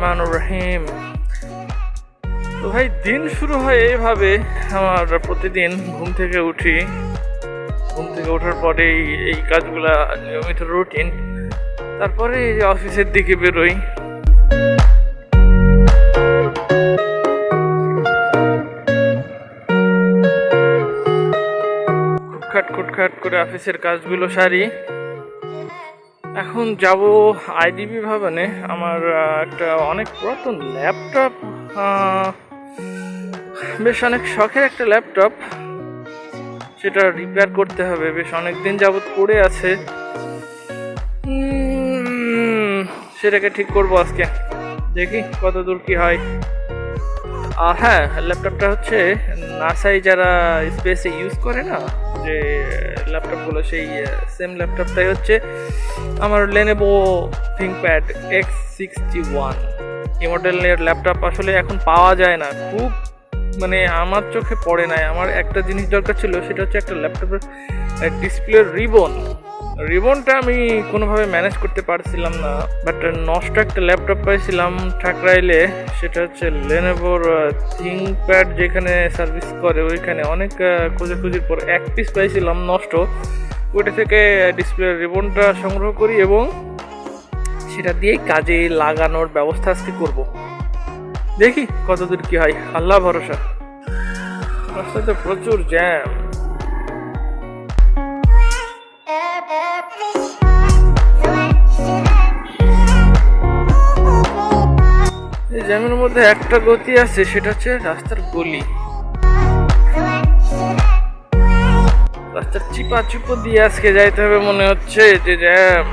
রহমানুর রহিম। তো ভাই দিন শুরু হয় এইভাবে। আমার প্রতিদিন ঘুম থেকে ওঠার পরে এই কাজগুলা নিয়মিত রুটিন। তারপরে অফিসের দিকে বেরোই। খুটখাট করে অফিসের কাজগুলো সারি। এখন যাব আইডিবি ভবনে। আমার একটা অনেক পুরাতন ল্যাপটপ, বেশ অনেক শখের একটা ল্যাপটপ, সেটা রিপেয়ার করতে হবে। বেশ অনেক দিন যাবত পড়ে আছে, সেটাকে ঠিক করবো আজকে। দেখি কত দূর কি হয়। আর হ্যাঁ, ল্যাপটপটা হচ্ছে নাসায় যারা স্পেসে ইউজ করে না যে ল্যাপটপগুলো, সেই সেম ল্যাপটপটাই হচ্ছে আমার Lenovo Thinkpad X-61। এই মডেলের ল্যাপটপ আসলে এখন পাওয়া যায় না, খুব মানে আমার চোখে পড়ে নাই। আমার একটা জিনিস দরকার ছিল, সেটা হচ্ছে একটা ল্যাপটপের ডিসপ্লের রিবনটা আমি কোনোভাবে ম্যানেজ করতে পারছিলাম না। বাট নষ্ট একটা ল্যাপটপ পাইছিলাম ঠাকরাইলে, সেটা হচ্ছে Lenovoর Thinkpad, যেখানে সার্ভিস করে ওইখানে অনেক খোঁজাখুঁজির পর এক পিস পাইছিলাম নষ্ট। ওইটা থেকে ডিসপ্লের রিবনটা সংগ্রহ করি এবং সেটা দিয়েই কাজে লাগানোর ব্যবস্থা আজকে করব। দেখি কতদূর কি হয়, আল্লাহ ভরসা। রাস্তাতে প্রচুর জ্যাম। এই জ্যামের মধ্যে একটা গতি আছে, সেটা হচ্ছে রাস্তার গলি। রাস্তার চিপা চুপো দিয়ে আজকে যাইতে হবে মনে হচ্ছে, যে জ্যাম।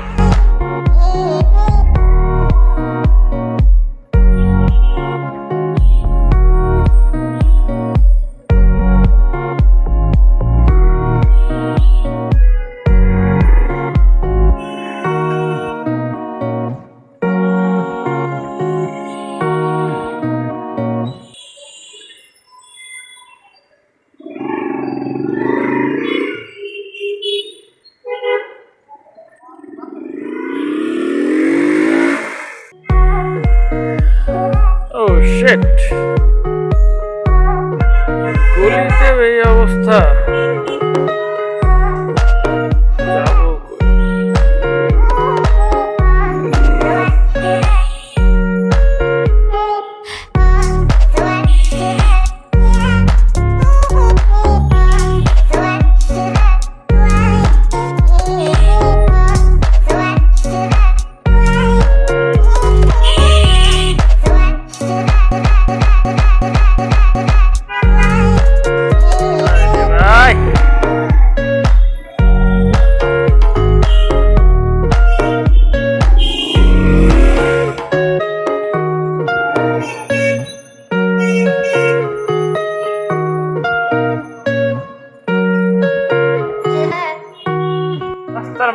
গলিতে এই অবস্থা,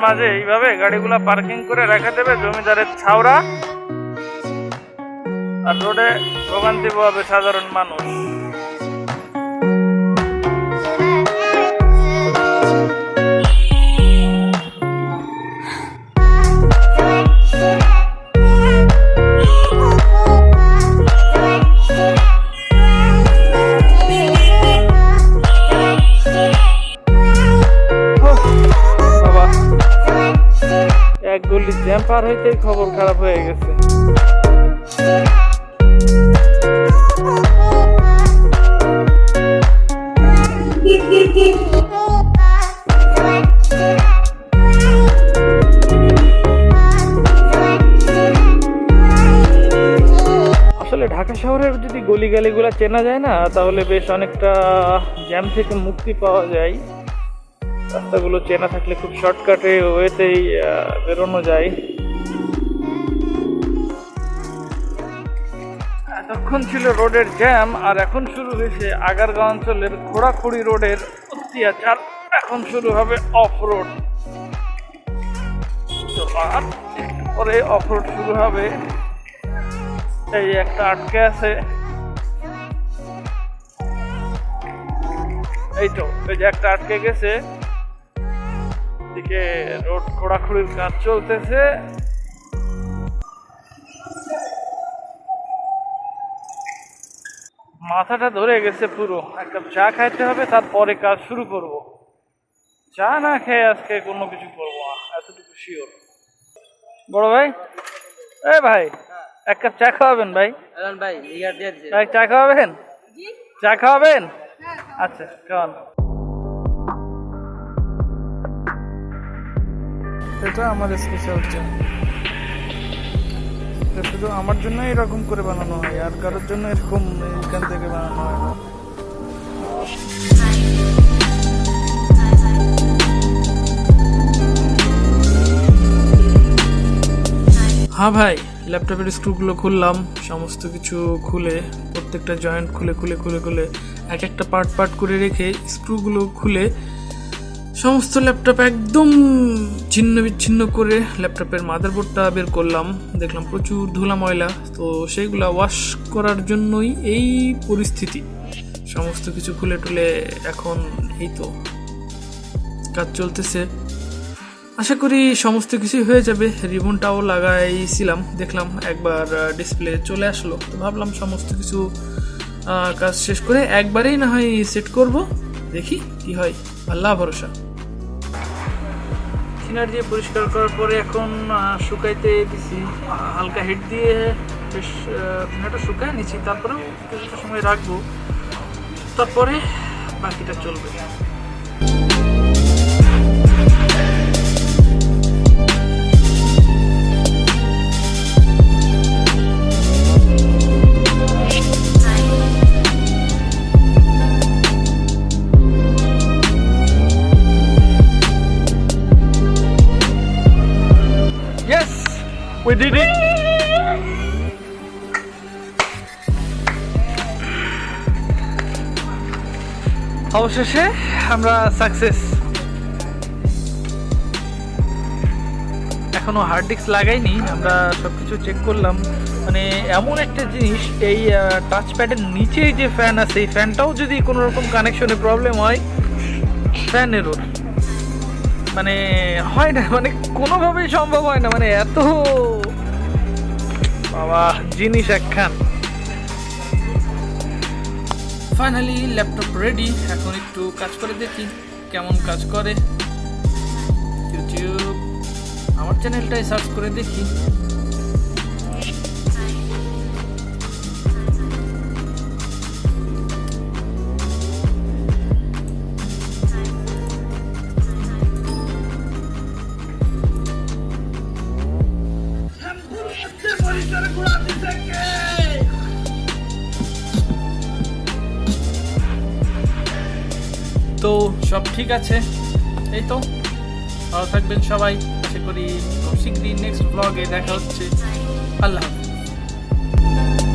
মাঝে এইভাবে গাড়িগুলা পার্কিং করে রেখে দেবে জমিদারের ছাওরা, আর রোডে ভোগান্তি পাবে সাধারণ মানুষ। এক গলি জ্যাম পার হইতে খবর খারাপ হয়ে গেছে। আসলে ঢাকা শহরের যদি গলিগালিগুলা চেনা যায় না, তাহলে বেশ অনেকটা জ্যাম থেকে মুক্তি পাওয়া যায়। রাস্তাগুলো চেনা থাকলে খুব শর্টকাটে ওয়েতেই বেরোনো যায়। এতক্ষণ ছিল রোডের জ্যাম, আর এখন শুরু হয়েছে আগারগাঁও অঞ্চলের খোড়াখুড়ি রোডের অত্যাচার। এখন শুরু হবে অফ রোড। আর পরে অফ রোড শুরু হবে। এই একটা আটকে আছে, এই তো এই যে একটা আটকে গেছে, এদিকে রোড খোঁড়াখুড়ির কাজ চলতেছে। মাথাটা ধরে গেছে পুরো। এক কাপ চা খাইতে হবে, তারপরে কাজ শুরু করব। চা না খেয়ে আজকে কোনো কিছু করবো না, এতটুকু শিওর। বড় ভাই, এ ভাই, এক কাপ চা খাওয়াবেন ভাই? ভাই চা খাওয়াবেন? চা খাওয়াবেন? আচ্ছা খাওয়ান। এটা আমার স্পেশাল চা। এটা শুধু আমার জন্য এরকম করে বানানো হয়, আর কারোর জন্য এরকম এখান থেকে বানানো হয় না। হ্যাঁ ভাই, ল্যাপটপের স্ক্রুগুলো খুললাম, সমস্ত কিছু খুলে, প্রত্যেকটা জয়েন্ট খুলে খুলে খুলে খুলে এক একটা পার্ট পার্ট করে রেখে স্ক্রুগুলো খুলে সমস্ত ল্যাপটপ একদম ছিন্ন বিচ্ছিন্ন করে ল্যাপটপের মাদারবোর্ডটা বের করলাম। দেখলাম প্রচুর ধুলা ময়লা, তো সেইগুলা ওয়াশ করার জন্যই এই পরিস্থিতি। সমস্ত কিছু খুলে টুলে এখন এই তো কাজ চলতেছে। আশা করি সমস্ত কিছুই হয়ে যাবে। রিবনটাও লাগাইছিলাম, দেখলাম একবার ডিসপ্লে চলে আসলো, তো ভাবলাম সমস্ত কিছু কাজ শেষ করে একবারেই না হয় সেট করব, দেখি কি হয়, আল্লাহ ভরসা। থিনার দিয়ে পরিষ্কার করার পরে এখন শুকাইতে দিছি, হালকা হিট দিয়ে বেশ থিনাটা শুকায় নিচ্ছি, তারপরেও কিছুটা সময় রাখবো, তারপরে বাকিটা চলবে। We did it! অবশেষে আমরা সাকসেস। এখনো হার্ড ডিস্ক লাগাইনি, আমরা সবকিছু চেক করলাম। মানে এমন একটা জিনিস, এই টাচ প্যাডের নিচেই যে ফ্যান আছে, এই ফ্যানটাও যদি কোনো রকম কানেকশনে প্রবলেম হয়, ফ্যান এরর, মানে হয় না, মানে কোনোভাবেই সম্ভব হয় না, মানে এত বাবা জিনিস একখান। ফাইনালি ল্যাপটপ রেডি, এখন একটু কাজ করে দেখি কেমন কাজ করে। ইউটিউব আমার চ্যানেলটাই সার্চ করে দেখি। তো সব ঠিক আছে, এই তো ভালো থাকবেন সবাই। আশা করি খুব শীঘ্রই নেক্সট ব্লগে দেখা হচ্ছে। আল্লাহ হাফেজ।